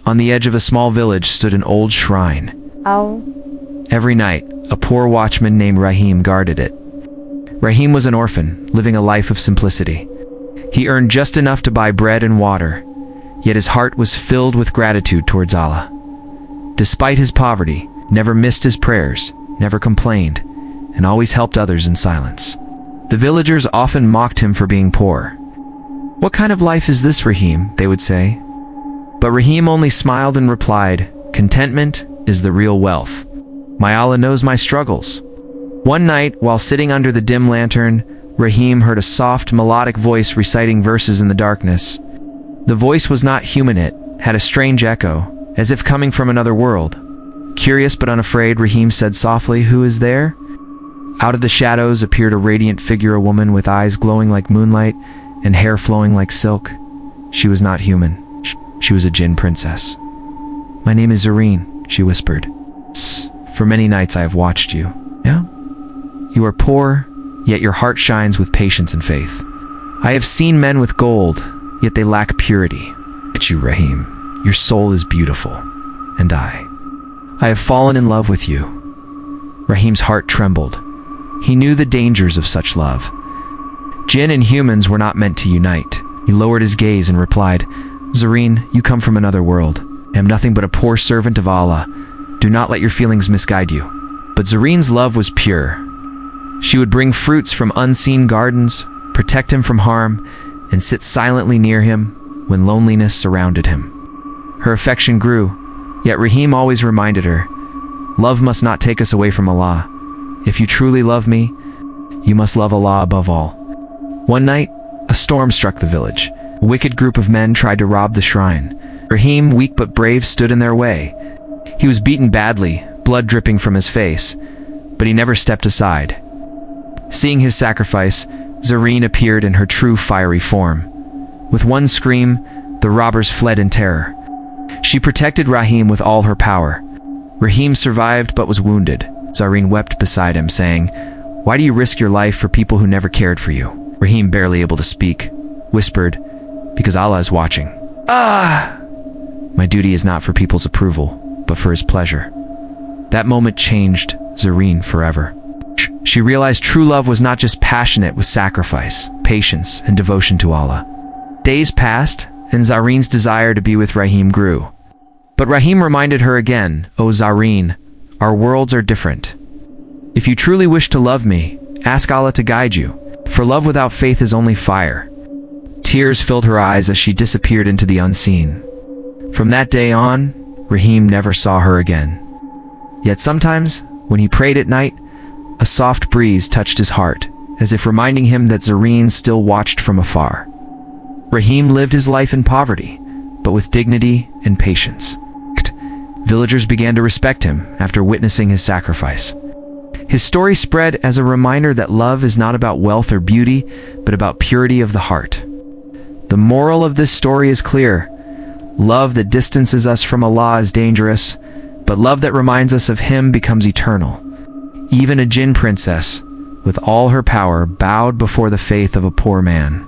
On the edge of a small village stood an old shrine. Oh. Every night, a poor watchman named Rahim guarded it. Rahim was an orphan, living a life of simplicity. He earned just enough to buy bread and water, yet his heart was filled with gratitude towards Allah. Despite his poverty, never missed his prayers, never complained, and always helped others in silence. The villagers often mocked him for being poor. "What kind of life is this, Rahim?" they would say. But Rahim only smiled and replied, "Contentment is the real wealth. My Allah knows my struggles." One night, while sitting under the dim lantern, Rahim heard a soft, melodic voice reciting verses in the darkness. The voice was not human, it had a strange echo, as if coming from another world. Curious but unafraid, Rahim said softly, "Who is there?" Out of the shadows appeared a radiant figure, a woman with eyes glowing like moonlight and hair flowing like silk. She was not human. She was a Jinn princess. "My name is Zareen," she whispered. "For many nights I have watched you." "Yeah? You are poor, yet your heart shines with patience and faith. I have seen men with gold, yet they lack purity. But you, Rahim, your soul is beautiful, and I have fallen in love with you." Rahim's heart trembled. He knew the dangers of such love. Jinn and humans were not meant to unite. He lowered his gaze and replied, "Zareen, you come from another world. I am nothing but a poor servant of Allah. Do not let your feelings misguide you." But Zareen's love was pure. She would bring fruits from unseen gardens, protect him from harm, and sit silently near him when loneliness surrounded him. Her affection grew, yet Rahim always reminded her, "Love must not take us away from Allah. If you truly love me, you must love Allah above all." One night, a storm struck the village. A wicked group of men tried to rob the shrine. Rahim, weak but brave, stood in their way. He was beaten badly, blood dripping from his face, but he never stepped aside. Seeing his sacrifice, Zareen appeared in her true fiery form. With one scream, the robbers fled in terror. She protected Rahim with all her power. Rahim survived but was wounded. Zareen wept beside him, saying, "Why do you risk your life for people who never cared for you?" Rahim, barely able to speak, whispered, "Because Allah is watching." "Ah! My duty is not for people's approval, but for his pleasure." That moment changed Zareen forever. She realized true love was not just passion, it was sacrifice, patience, and devotion to Allah. Days passed, and Zareen's desire to be with Rahim grew. But Rahim reminded her again, "O Zareen, our worlds are different. If you truly wish to love me, ask Allah to guide you, for love without faith is only fire." Tears filled her eyes as she disappeared into the unseen. From that day on, Rahim never saw her again. Yet sometimes, when he prayed at night, a soft breeze touched his heart, as if reminding him that Zareen still watched from afar. Rahim lived his life in poverty, but with dignity and patience. Villagers began to respect him after witnessing his sacrifice. His story spread as a reminder that love is not about wealth or beauty, but about purity of the heart. The moral of this story is clear. Love that distances us from Allah is dangerous, but love that reminds us of Him becomes eternal. Even a Jinn princess, with all her power, bowed before the faith of a poor man.